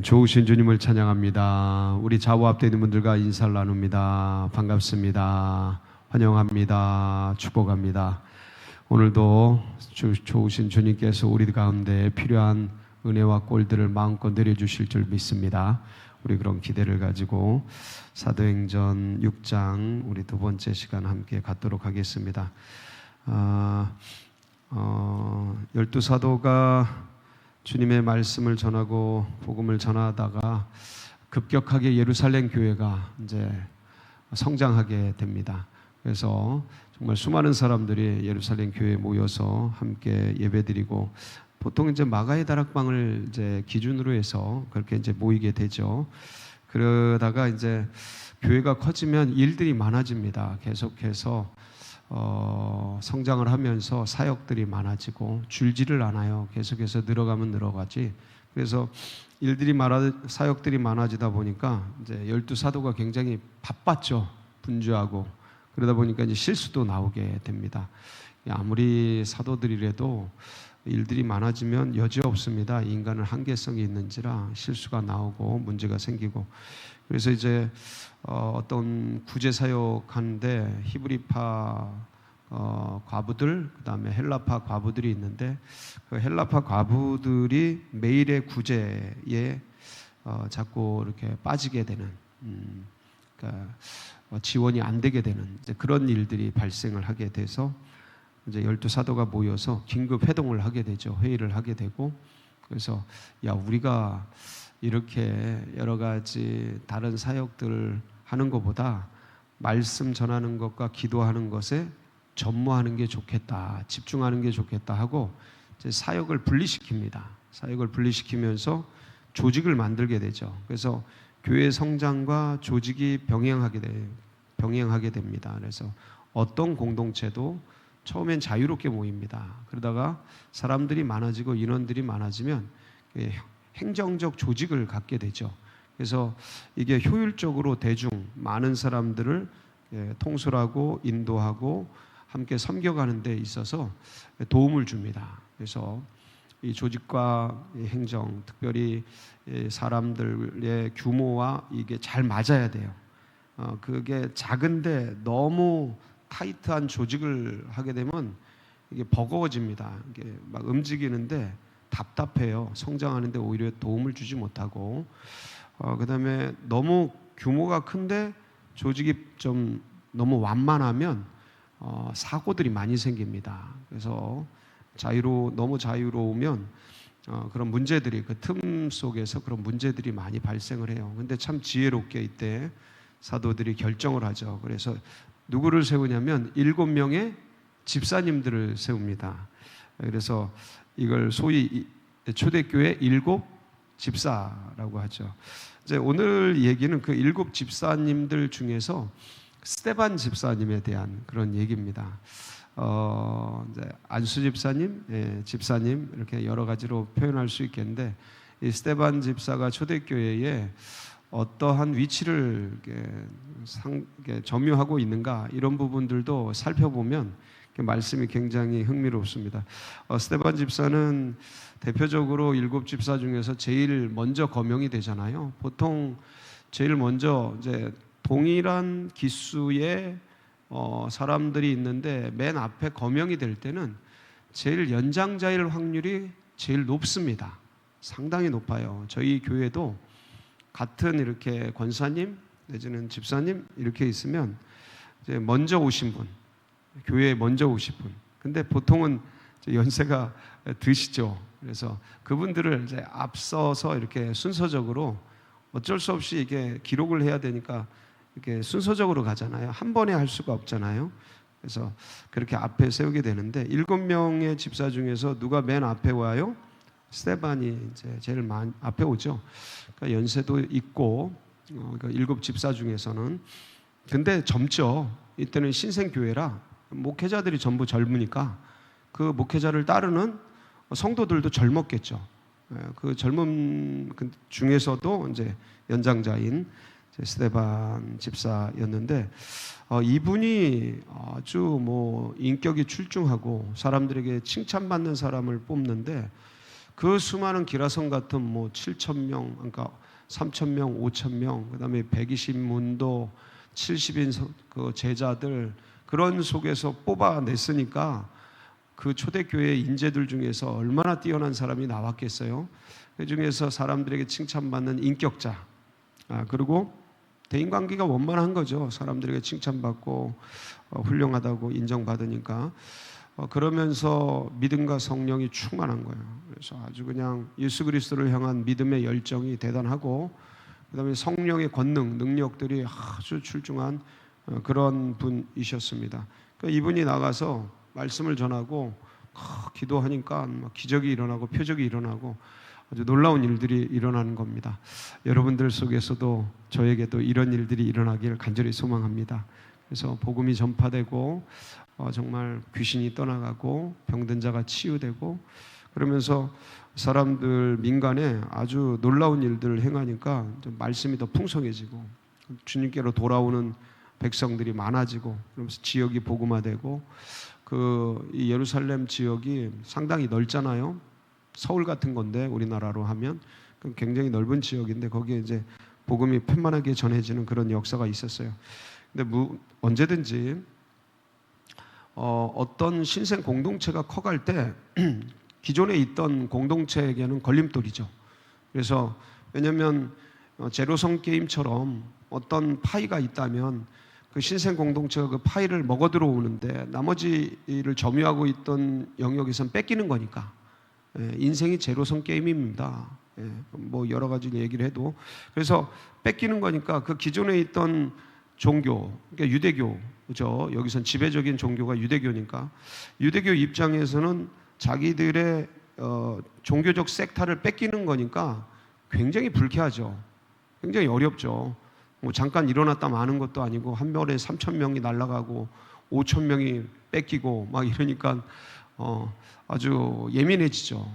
좋으신 주님을 찬양합니다. 우리 좌우 앞에 있는 분들과 인사를 나눕니다. 반갑습니다. 환영합니다. 축복합니다. 오늘도 좋으신 주님께서 우리 가운데 필요한 은혜와 꼴들을 마음껏 내려주실 줄 믿습니다. 우리 그런 기대를 가지고 사도행전 6장 우리 두 번째 시간 함께 갖도록 하겠습니다. 12사도가 주님의 말씀을 전하고 복음을 전하다가 급격하게 예루살렘 교회가 이제 성장하게 됩니다. 그래서 정말 수많은 사람들이 예루살렘 교회에 모여서 함께 예배드리고 보통 이제 마가의 다락방을 이제 기준으로 해서 그렇게 이제 모이게 되죠. 그러다가 이제 교회가 커지면 일들이 많아집니다. 계속해서 성장을 하면서 사역들이 많아지고 줄지를 않아요. 계속해서 늘어가면 늘어가지. 그래서 사역들이 많아지다 보니까 이제 12사도가 굉장히 바빴죠. 분주하고. 그러다 보니까 이제 실수도 나오게 됩니다. 아무리 사도들이라도 일들이 많아지면 여지없습니다. 인간은 한계성이 있는지라 실수가 나오고 문제가 생기고. 그래서 이제 어떤 구제 사역하는데 히브리파 과부들, 그 다음에 헬라파 과부들이 있는데 그 헬라파 과부들이 매일의 구제에 자꾸 이렇게 빠지게 되는, 그러니까 지원이 안 되게 되는 이제 그런 일들이 발생을 하게 돼서 이제 12사도가 모여서 긴급 회동을 하게 되죠. 회의를 하게 되고, 그래서 우리가 이렇게 여러 가지 다른 사역들 하는 것보다 말씀 전하는 것과 기도하는 것에 전무하는 게 좋겠다, 집중하는 게 좋겠다 하고 이제 사역을 분리시킵니다. 사역을 분리시키면서 조직을 만들게 되죠. 그래서 교회 성장과 조직이 병행하게 됩니다. 그래서 어떤 공동체도 처음엔 자유롭게 모입니다. 그러다가 사람들이 많아지고 인원들이 많아지면 행정적 조직을 갖게 되죠. 그래서 이게 효율적으로 많은 사람들을 통솔하고 인도하고 함께 섬겨가는 데 있어서 도움을 줍니다. 그래서 이 조직과 이 행정, 특별히 사람들의 규모와 이게 잘 맞아야 돼요. 그게 작은데 너무 타이트한 조직을 하게 되면 이게 버거워집니다. 이게 막 움직이는데 답답해요. 성장하는데 오히려 도움을 주지 못하고, 그다음에 너무 규모가 큰데 조직이 좀 너무 완만하면 사고들이 많이 생깁니다. 그래서 너무 자유로우면 그런 문제들이 그 틈 속에서 그런 문제들이 많이 발생을 해요. 근데 참 지혜롭게 이때 사도들이 결정을 하죠. 그래서 누구를 세우냐면 7명의 집사님들을 세웁니다. 그래서 이걸 소위 초대교회 7 집사라고 하죠. 이제 오늘 얘기는 그 7 집사님들 중에서 스데반 집사님에 대한 그런 얘기입니다. 이제 안수 집사님, 집사님 이렇게 여러 가지로 표현할 수 있겠는데, 이 스데반 집사가 초대교회에 어떠한 위치를 점유하고 있는가, 이런 부분들도 살펴보면 말씀이 굉장히 흥미롭습니다. 스데반 집사는 대표적으로 7 집사 중에서 제일 먼저 거명이 되잖아요. 보통 제일 먼저 이제 동일한 기수의 사람들이 있는데 맨 앞에 거명이 될 때는 제일 연장자일 확률이 제일 높습니다. 상당히 높아요. 저희 교회도 같은 이렇게 권사님 내지는 집사님 이렇게 있으면 이제 먼저 오신 분, 교회에 먼저 오신 분. 근데 보통은 연세가 드시죠. 그래서 그분들을 이제 앞서서 이렇게 순서적으로 어쩔 수 없이 이게 기록을 해야 되니까 이렇게 순서적으로 가잖아요. 한 번에 할 수가 없잖아요. 그래서 그렇게 앞에 세우게 되는데 7명의 집사 중에서 누가 맨 앞에 와요? 스데반이 이제 제일 앞에 오죠. 그러니까 연세도 있고, 그러니까 7 집사 중에서는. 근데 젊죠. 이때는 신생교회라 목회자들이 전부 젊으니까 그 목회자를 따르는 성도들도 젊었겠죠. 그 젊은 중에서도 이제 연장자인 스데반 집사였는데, 이분이 아주 인격이 출중하고 사람들에게 칭찬받는 사람을 뽑는데 그 수많은 기라성 같은 뭐 7천 명, 그러니까 3천 명, 5천 명, 그다음에 120문도 70인 그 제자들, 그런 속에서 뽑아냈으니까 그 초대교회 인재들 중에서 얼마나 뛰어난 사람이 나왔겠어요. 그 중에서 사람들에게 칭찬받는 인격자, 그리고 대인관계가 원만한 거죠. 사람들에게 칭찬받고 훌륭하다고 인정받으니까. 그러면서 믿음과 성령이 충만한 거예요. 그래서 아주 그냥 예수 그리스도를 향한 믿음의 열정이 대단하고, 그다음에 성령의 권능, 능력들이 아주 출중한 그런 분이셨습니다. 그러니까 이분이 나가서 말씀을 전하고 기도하니까 막 기적이 일어나고 표적이 일어나고 아주 놀라운 일들이 일어나는 겁니다. 여러분들 속에서도 저에게도 이런 일들이 일어나길 간절히 소망합니다. 그래서 복음이 전파되고 정말 귀신이 떠나가고 병든 자가 치유되고, 그러면서 사람들 민간에 아주 놀라운 일들을 행하니까 좀 말씀이 더 풍성해지고 주님께로 돌아오는 백성들이 많아지고, 그러면서 지역이 복음화되고, 이 예루살렘 지역이 상당히 넓잖아요. 서울 같은 건데 우리나라로 하면 굉장히 넓은 지역인데 거기에 이제 복음이 편만하게 전해지는 그런 역사가 있었어요. 근데 언제든지 어떤 신생 공동체가 커갈 때 기존에 있던 공동체에게는 걸림돌이죠. 그래서 왜냐하면 제로섬 게임처럼 어떤 파이가 있다면 그 신생 공동체가 그 파이를 먹어 들어오는데 나머지를 점유하고 있던 영역에선 뺏기는 거니까. 인생이 제로섬 게임입니다. 뭐 여러 가지 얘기를 해도. 그래서 뺏기는 거니까 그 기존에 있던 종교, 그러니까 유대교, 그죠? 여기선 지배적인 종교가 유대교니까 유대교 입장에서는 자기들의 종교적 섹타를 뺏기는 거니까 굉장히 불쾌하죠. 굉장히 어렵죠. 뭐 잠깐 일어났다 마는 것도 아니고 한 번에 3천 명이 날아가고 5천 명이 뺏기고 막 이러니까 아주 예민해지죠.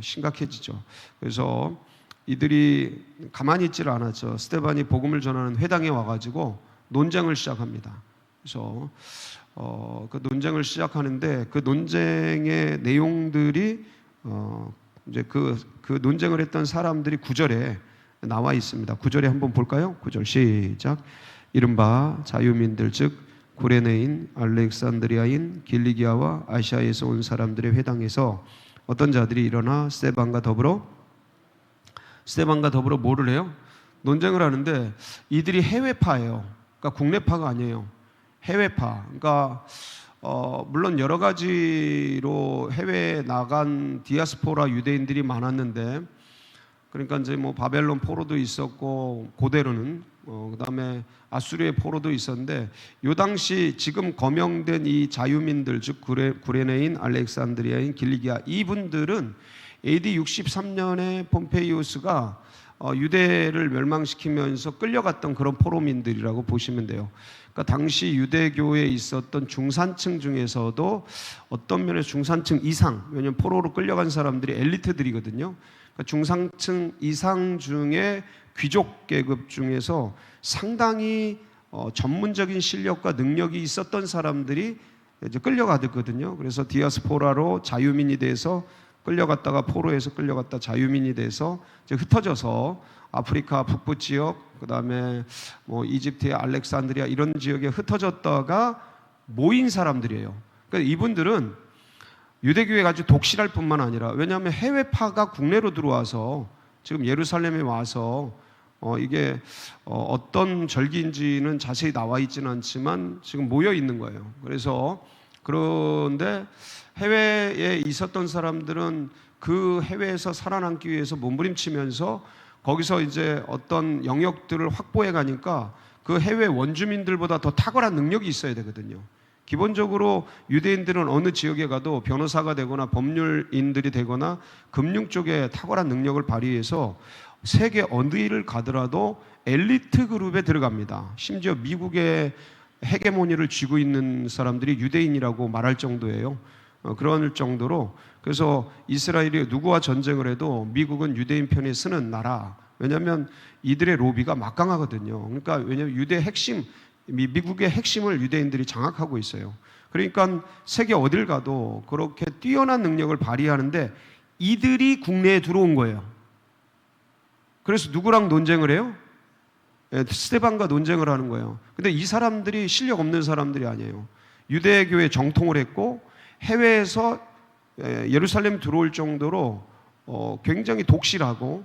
심각해지죠. 그래서 이들이 가만히 있지를 않았죠. 스데반이 복음을 전하는 회당에 와가지고 논쟁을 시작합니다. 그래서 그 논쟁을 시작하는데 그 논쟁의 내용들이 이제 그 논쟁을 했던 사람들이 9절에 나와 있습니다. 9절에 한번 볼까요? 9절 시작. 이른바 자유민들 즉 구레네인, 알렉산드리아인, 길리기아와 아시아에서 온 사람들의 회당에서 어떤 자들이 일어나 스데반과 더불어 뭐를 해요? 논쟁을 하는데 이들이 해외파예요. 그러니까 국내파가 아니에요. 해외파. 그러니까 물론 여러 가지로 해외에 나간 디아스포라 유대인들이 많았는데, 그러니까 이제 뭐 바벨론 포로도 있었고 고대로는 그다음에 아수르의 포로도 있었는데, 요 당시 지금 거명된 이 자유민들 즉 구레네인, 알렉산드리아인, 길리기아, 이분들은 AD 63년에 폼페이우스가 유대를 멸망시키면서 끌려갔던 그런 포로민들이라고 보시면 돼요. 그러니까 당시 유대교에 있었던 중산층 중에서도 어떤 면에서 중산층 이상, 왜냐하면 포로로 끌려간 사람들이 엘리트들이거든요. 그러니까 중산층 이상 중에 귀족 계급 중에서 상당히 전문적인 실력과 능력이 있었던 사람들이 이제 끌려가거든요. 그래서 디아스포라로 자유민이 돼서 끌려갔다가 포로에서 끌려갔다 자유민이 돼서 이제 흩어져서 아프리카 북부 지역, 그다음에 뭐 이집트의 알렉산드리아 이런 지역에 흩어졌다가 모인 사람들이에요. 그러니까 이분들은 유대교회가 아주 독실할 뿐만 아니라, 왜냐하면 해외파가 국내로 들어와서 지금 예루살렘에 와서 이게 어떤 절기인지는 자세히 나와 있지는 않지만 지금 모여 있는 거예요. 그런데 해외에 있었던 사람들은 그 해외에서 살아남기 위해서 몸부림치면서 거기서 이제 어떤 영역들을 확보해 가니까 그 해외 원주민들보다 더 탁월한 능력이 있어야 되거든요. 기본적으로 유대인들은 어느 지역에 가도 변호사가 되거나 법률인들이 되거나 금융 쪽에 탁월한 능력을 발휘해서 세계 어디를 가더라도 엘리트 그룹에 들어갑니다. 심지어 미국의 헤게모니를 쥐고 있는 사람들이 유대인이라고 말할 정도예요. 그럴 정도로. 그래서 이스라엘이 누구와 전쟁을 해도 미국은 유대인 편에 서는 나라. 왜냐하면 이들의 로비가 막강하거든요. 그러니까 왜냐하면 미국의 핵심을 유대인들이 장악하고 있어요. 그러니까 세계 어딜 가도 그렇게 뛰어난 능력을 발휘하는데 이들이 국내에 들어온 거예요. 그래서 누구랑 논쟁을 해요? 스데반과 논쟁을 하는 거예요. 근데 이 사람들이 실력 없는 사람들이 아니에요. 유대교에 정통을 했고 해외에서 예루살렘 들어올 정도로 굉장히 독실하고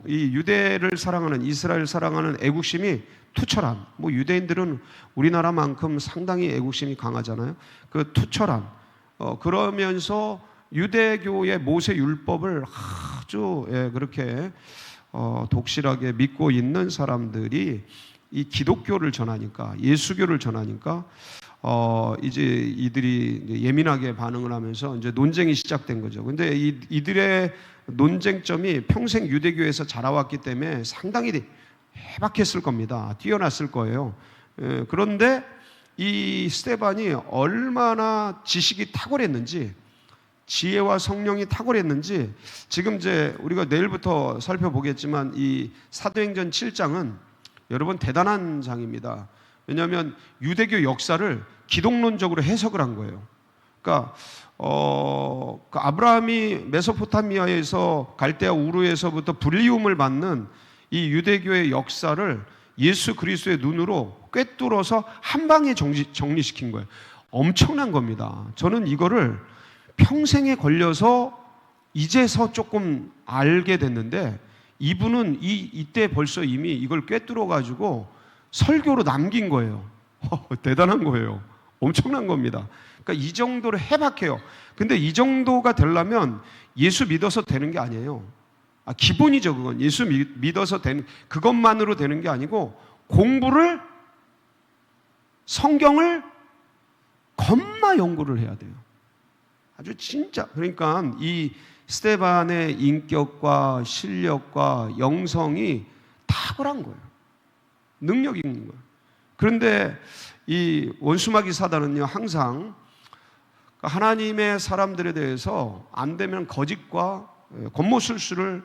이 유대를 사랑하는, 이스라엘 사랑하는 애국심이 투철한, 뭐 유대인들은 우리나라만큼 상당히 애국심이 강하잖아요. 그 투철한, 그러면서 유대교의 모세 율법을 아주 그렇게 독실하게 믿고 있는 사람들이 이 기독교를 전하니까, 예수교를 전하니까 이제 이들이 예민하게 반응을 하면서 이제 논쟁이 시작된 거죠. 근데 이들의 논쟁점이 평생 유대교에서 자라왔기 때문에 상당히 해박했을 겁니다. 뛰어났을 거예요. 그런데 이 스데반이 얼마나 지식이 탁월했는지, 지혜와 성령이 탁월했는지, 지금 이제 우리가 내일부터 살펴보겠지만 이 사도행전 7장은 여러분 대단한 장입니다. 왜냐하면 유대교 역사를 기독론적으로 해석을 한 거예요. 그러니까 그 아브라함이 메소포타미아에서 갈대아 우르에서부터 불리움을 받는 이 유대교의 역사를 예수 그리스도의 눈으로 꿰뚫어서 한 방에 정리시킨 거예요. 엄청난 겁니다. 저는 이거를 평생에 걸려서 이제서 조금 알게 됐는데, 이분은 이때 벌써 이미 이걸 꿰뚫어 가지고 설교로 남긴 거예요. 대단한 거예요. 엄청난 겁니다. 그러니까 이 정도로 해박해요. 근데 이 정도가 되려면 예수 믿어서 되는 게 아니에요. 기본이죠. 그건 예수 믿어서 되는, 그것만으로 되는 게 아니고 공부를, 성경을 겁나 연구를 해야 돼요. 아주 진짜. 그러니까 이 스데반의 인격과 실력과 영성이 탁월한 거예요. 능력이 있는 거예요. 그런데 이 원수마귀 사단은요, 항상 하나님의 사람들에 대해서 안 되면 거짓과 겉모술수를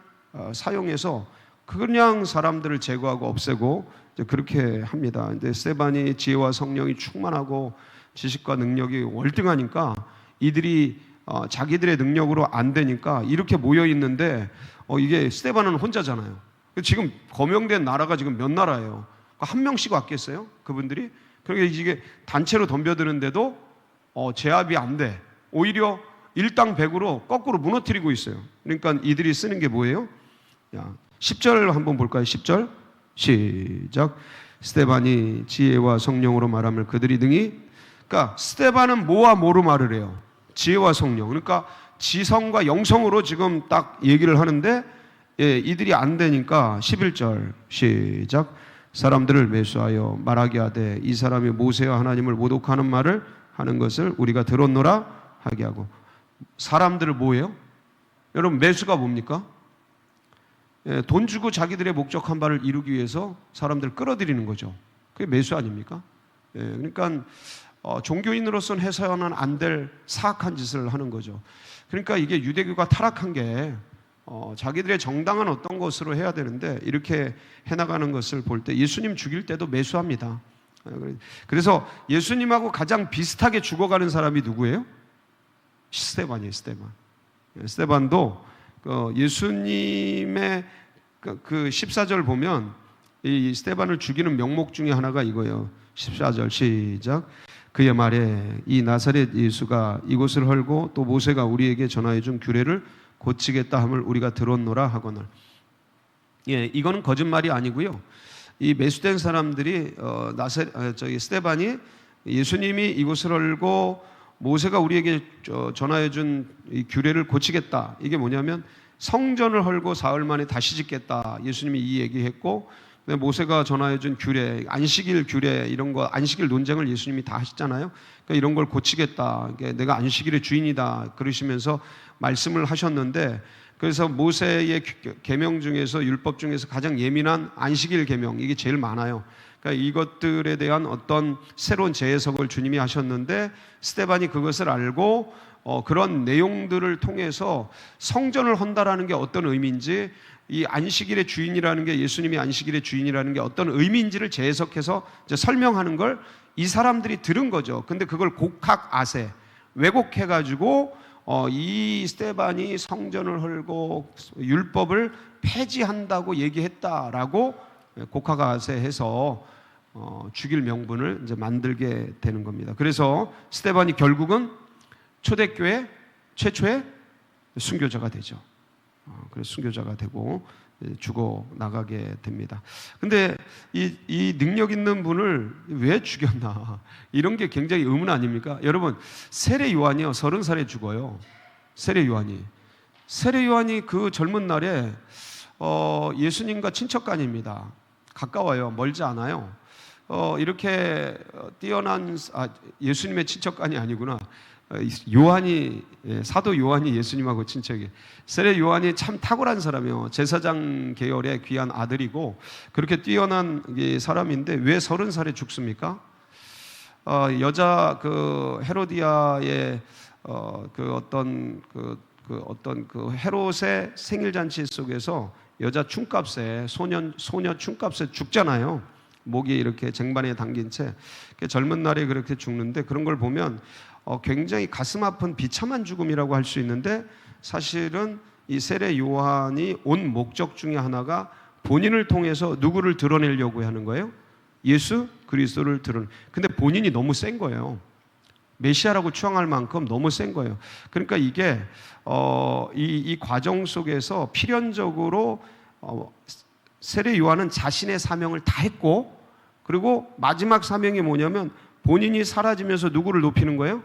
사용해서 그냥 사람들을 제거하고 없애고 그렇게 합니다. 근데 스데반이 지혜와 성령이 충만하고 지식과 능력이 월등하니까 이들이 자기들의 능력으로 안 되니까 이렇게 모여 있는데, 이게 스데반은 혼자잖아요. 지금 거명된 나라가 지금 몇 나라예요? 한 명씩 왔겠어요? 그분들이? 그러니까 이게 단체로 덤벼드는데도 제압이 안 돼. 오히려 일당백으로 거꾸로 무너뜨리고 있어요. 그러니까 이들이 쓰는 게 뭐예요? 10절 한번 볼까요? 10절 시작. 스데반이 지혜와 성령으로 말함을 그들이 능히. 그러니까 스데반은 뭐와 뭐로 말을 해요? 지혜와 성령. 그러니까 지성과 영성으로 지금 딱 얘기를 하는데, 이들이 안 되니까 11절 시작. 사람들을 매수하여 말하게 하되 이 사람이 모세와 하나님을 모독하는 말을 하는 것을 우리가 들었노라 하게 하고. 사람들을 뭐예요? 여러분, 매수가 뭡니까? 돈 주고 자기들의 목적한 바를 이루기 위해서 사람들을 끌어들이는 거죠. 그게 매수 아닙니까? 그러니까 종교인으로서는 해서는 안 될 사악한 짓을 하는 거죠. 그러니까 이게 유대교가 타락한 게 자기들의 정당한 어떤 것으로 해야 되는데 이렇게 해나가는 것을 볼 때, 예수님 죽일 때도 매수합니다. 그래서 예수님하고 가장 비슷하게 죽어가는 사람이 누구예요? 스데반이에요. 스데반도 예수님의 그 14절 보면 이 스데반을 죽이는 명목 중에 하나가 이거예요. 14절 시작. 그의 말에 이 나사렛 예수가 이곳을 헐고 또 모세가 우리에게 전하여 준 규례를 고치겠다 함을 우리가 들었노라 하거늘. 이거는 거짓말이 아니고요. 이 매수된 사람들이 스데반이 예수님이 이곳을 헐고 모세가 우리에게 전하여 준 이 규례를 고치겠다. 이게 뭐냐면 성전을 헐고 사흘 만에 다시 짓겠다. 예수님이 이 얘기했고, 모세가 전하여 준 규례, 안식일 규례 이런 거, 안식일 논쟁을 예수님이 다 하셨잖아요. 그러니까 이런 걸 고치겠다. 내가 안식일의 주인이다. 그러시면서 말씀을 하셨는데, 그래서 모세의 계명 중에서, 율법 중에서 가장 예민한 안식일 계명, 이게 제일 많아요. 그러니까 이것들에 대한 어떤 새로운 재해석을 주님이 하셨는데, 스데반이 그것을 알고 그런 내용들을 통해서 성전을 헌다라는 게 어떤 의미인지, 이 안식일의 주인이라는 게, 예수님이 안식일의 주인이라는 게 어떤 의미인지를 재해석해서 이제 설명하는 걸 이 사람들이 들은 거죠. 근데 그걸 곡학 아세, 왜곡해가지고 이 스데반이 성전을 헐고 율법을 폐지한다고 얘기했다라고 곡하가세해서 죽일 명분을 이제 만들게 되는 겁니다. 그래서 스데반이 결국은 초대교회 최초의 순교자가 되죠. 그래서 순교자가 되고 죽어 나가게 됩니다. 근데 이 능력 있는 분을 왜 죽였나? 이런 게 굉장히 의문 아닙니까? 여러분, 세례 요한이요, 30살에 죽어요. 세례 요한이 그 젊은 날에 예수님과 친척간입니다. 가까워요. 멀지 않아요. 이렇게 뛰어난 예수님의 친척간이 아니구나. 요한이, 사도 요한이 예수님하고 친척이, 세례 요한이 참 탁월한 사람이에요. 제사장 계열의 귀한 아들이고 그렇게 뛰어난 사람인데 왜 30살에 죽습니까? 여자 그 헤로디아의 어떤 헤롯의 생일 잔치 속에서 여자 춤값에 소녀 춤값에 죽잖아요. 목이 이렇게 쟁반에 담긴 채 젊은 날에 그렇게 죽는데, 그런 걸 보면 굉장히 가슴 아픈 비참한 죽음이라고 할 수 있는데, 사실은 이 세례 요한이 온 목적 중에 하나가 본인을 통해서 누구를 드러내려고 하는 거예요? 예수 그리스도를 근데 본인이 너무 센 거예요. 메시아라고 추앙할 만큼 너무 센 거예요. 그러니까 이게 이 과정 속에서 필연적으로 세례 요한은 자신의 사명을 다 했고, 그리고 마지막 사명이 뭐냐면 본인이 사라지면서 누구를 높이는 거예요?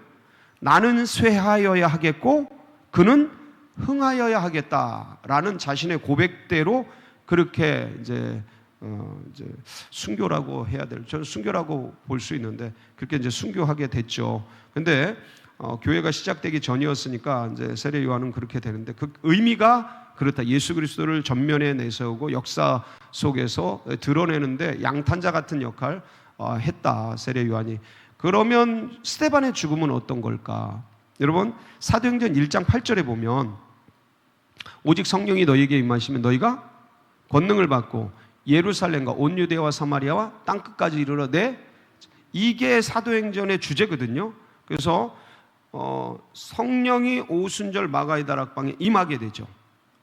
나는 쇠하여야 하겠고 그는 흥하여야 하겠다라는 자신의 고백대로 그렇게 이제 순교라고 해야 될, 저는 순교라고 볼 수 있는데 그렇게 이제 순교하게 됐죠. 근데 교회가 시작되기 전이었으니까 이제 세례 요한은 그렇게 되는데, 그 의미가 그렇다. 예수 그리스도를 전면에 내세우고 역사 속에서 드러내는데 양탄자 같은 역할 했다, 세례 요한이. 그러면 스데반의 죽음은 어떤 걸까? 여러분, 사도행전 1장 8절에 보면 오직 성령이 너희에게 임하시면 너희가 권능을 받고 예루살렘과 온 유대와 사마리아와 땅끝까지 이르러내, 이게 사도행전의 주제거든요. 그래서 성령이 오순절 마가의 다락방에 임하게 되죠.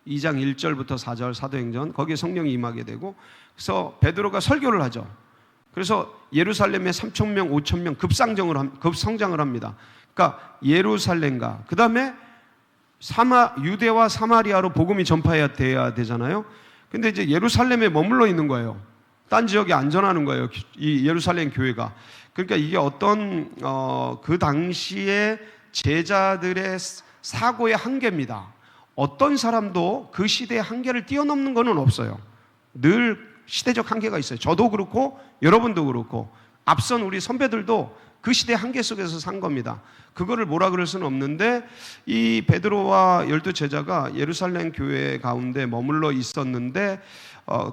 2장 1절부터 4절 사도행전, 거기에 성령이 임하게 되고, 그래서 베드로가 설교를 하죠. 그래서 예루살렘에 3,000명, 5,000명 급성장을 합니다. 그러니까 예루살렘과 그 다음에 유대와 사마리아로 복음이 전파해야 돼야 되잖아요. 근데 이제 예루살렘에 머물러 있는 거예요. 딴 지역에 안전하는 거예요, 이 예루살렘 교회가. 그러니까 이게 어떤 그 당시에 제자들의 사고의 한계입니다. 어떤 사람도 그 시대의 한계를 뛰어넘는 것은 없어요. 늘 시대적 한계가 있어요. 저도 그렇고 여러분도 그렇고 앞선 우리 선배들도 그 시대의 한계 속에서 산 겁니다. 그거를 뭐라 그럴 수는 없는데, 이 베드로와 12 제자가 예루살렘 교회 가운데 머물러 있었는데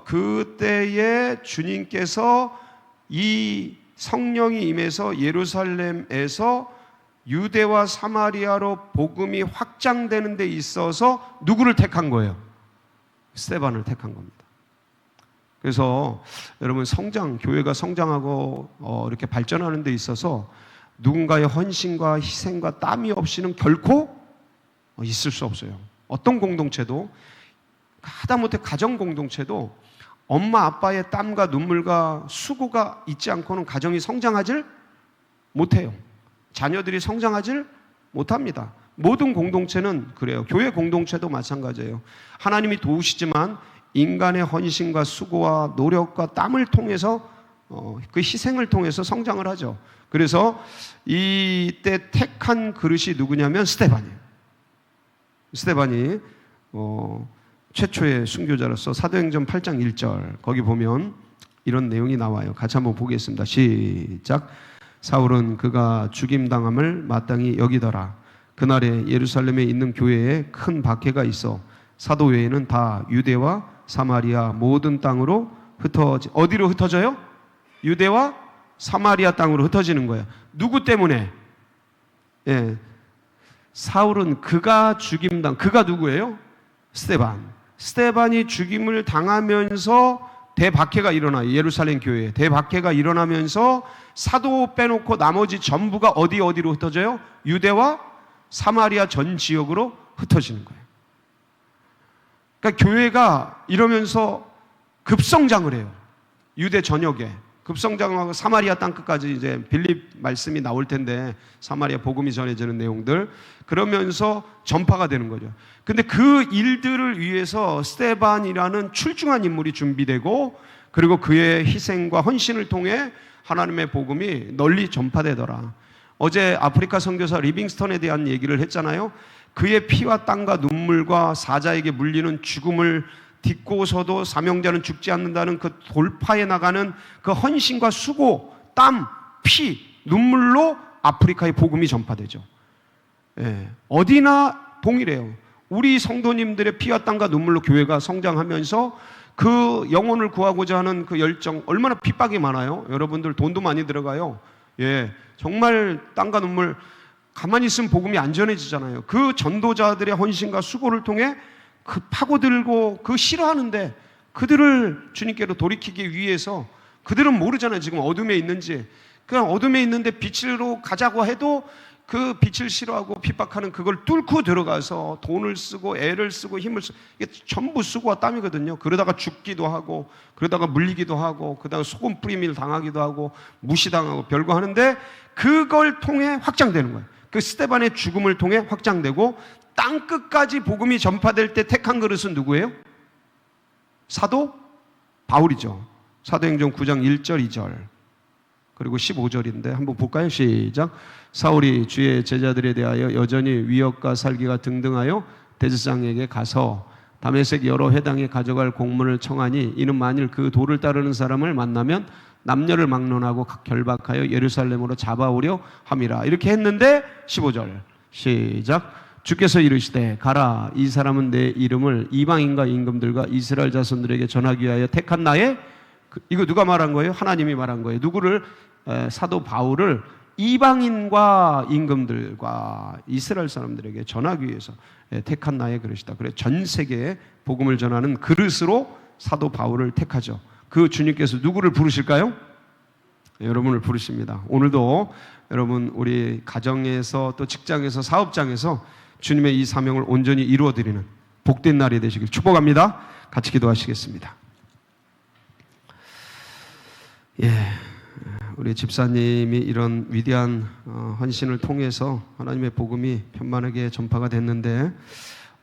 그때에 주님께서 이 성령이 임해서 예루살렘에서 유대와 사마리아로 복음이 확장되는 데 있어서 누구를 택한 거예요? 스데반을 택한 겁니다. 그래서 여러분, 교회가 성장하고 이렇게 발전하는 데 있어서 누군가의 헌신과 희생과 땀이 없이는 결코 있을 수 없어요. 어떤 공동체도, 하다못해 가정 공동체도 엄마 아빠의 땀과 눈물과 수고가 있지 않고는 가정이 성장하질 못해요. 자녀들이 성장하질 못합니다. 모든 공동체는 그래요. 교회 공동체도 마찬가지예요. 하나님이 도우시지만 인간의 헌신과 수고와 노력과 땀을 통해서 그 희생을 통해서 성장을 하죠. 그래서 이때 택한 그릇이 누구냐면 스데반이에요. 스데반이 최초의 순교자로서 사도행전 8장 1절 거기 보면 이런 내용이 나와요. 같이 한번 보겠습니다. 시작. 사울은 그가 죽임당함을 마땅히 여기더라. 그날에 예루살렘에 있는 교회에 큰 박해가 있어 사도 외에는 다 유대와 사마리아 모든 땅으로 어디로 흩어져요? 유대와 사마리아 땅으로 흩어지는 거예요. 누구 때문에? 사울은 그가 그가 누구예요? 스데반이 죽임을 당하면서 대박해가 일어나요. 예루살렘 교회에 대박해가 일어나면서 사도 빼놓고 나머지 전부가 어디로 흩어져요? 유대와 사마리아 전 지역으로 흩어지는 거예요. 그러니까 교회가 이러면서 급성장을 해요. 유대 전역에 급성장하고 사마리아 땅끝까지 이제 빌립 말씀이 나올 텐데, 사마리아 복음이 전해지는 내용들, 그러면서 전파가 되는 거죠. 근데 그 일들을 위해서 스데반이라는 출중한 인물이 준비되고, 그리고 그의 희생과 헌신을 통해 하나님의 복음이 널리 전파되더라. 어제 아프리카 선교사 리빙스턴에 대한 얘기를 했잖아요. 그의 피와 땀과 눈물과 사자에게 물리는 죽음을 딛고서도 사명자는 죽지 않는다는 그 돌파해 나가는 그 헌신과 수고, 땀, 피, 눈물로 아프리카의 복음이 전파되죠. 예, 어디나 동일해요. 우리 성도님들의 피와 땀과 눈물로 교회가 성장하면서 그 영혼을 구하고자 하는 그 열정, 얼마나 핍박이 많아요. 여러분들 돈도 많이 들어가요. 예, 정말 땀과 눈물, 가만히 있으면 복음이 안 전해지잖아요. 그 전도자들의 헌신과 수고를 통해 그 파고들고 그 싫어하는데 그들을 주님께로 돌이키기 위해서, 그들은 모르잖아요. 지금 어둠에 있는지. 그냥 어둠에 있는데 빛으로 가자고 해도 그 빛을 싫어하고 핍박하는 그걸 뚫고 들어가서 돈을 쓰고 애를 쓰고 힘을 쓰고, 이게 전부 수고와 땀이거든요. 그러다가 죽기도 하고, 그러다가 물리기도 하고, 그러다가 소금 뿌림을 당하기도 하고, 무시당하고 별거 하는데, 그걸 통해 확장되는 거예요. 그 스데반의 죽음을 통해 확장되고, 땅끝까지 복음이 전파될 때 택한 그릇은 누구예요? 사도 바울이죠. 사도행전 9장 1절 2절 그리고 15절인데 한번 볼까요? 시작. 사울이 주의 제자들에 대하여 여전히 위협과 살기가 등등하여 대제사장에게 가서 다메섹 여러 회당에 가져갈 공문을 청하니, 이는 만일 그 도를 따르는 사람을 만나면 남녀를 막론하고 결박하여 예루살렘으로 잡아오려 함이라. 이렇게 했는데 15절 시작. 주께서 이르시되 가라, 이 사람은 내 이름을 이방인과 임금들과 이스라엘 자손들에게 전하기 위하여 택한 나의, 이거 누가 말한 거예요? 하나님이 말한 거예요. 누구를? 사도 바울을 이방인과 임금들과 이스라엘 사람들에게 전하기 위해서 택한 나의 그릇이다. 그래, 전 세계에 복음을 전하는 그릇으로 사도 바울을 택하죠. 그 주님께서 누구를 부르실까요? 여러분을 부르십니다. 오늘도 여러분 우리 가정에서 또 직장에서 사업장에서 주님의 이 사명을 온전히 이루어드리는 복된 날이 되시길 축복합니다. 같이 기도하시겠습니다. 예, 우리 집사님이 이런 위대한 헌신을 통해서 하나님의 복음이 편만하게 전파가 됐는데,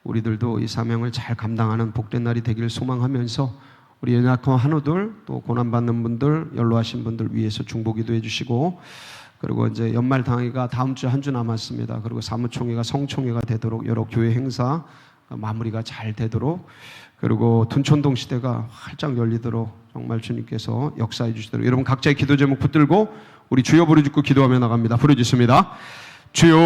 우리들도 이 사명을 잘 감당하는 복된 날이 되기를 소망하면서 우리 연약한 한우들, 또 고난받는 분들, 연로하신 분들 위해서 중보기도 해주시고, 그리고 이제 연말 당회가 다음 주 한 주 남았습니다. 그리고 사무총회가 성총회가 되도록 여러 교회 행사 마무리가 잘 되도록, 그리고 둔촌동 시대가 활짝 열리도록 정말 주님께서 역사해 주시도록, 여러분 각자의 기도 제목 붙들고 우리 주여 부르짖고 기도하며 나갑니다. 부르짖습니다. 주여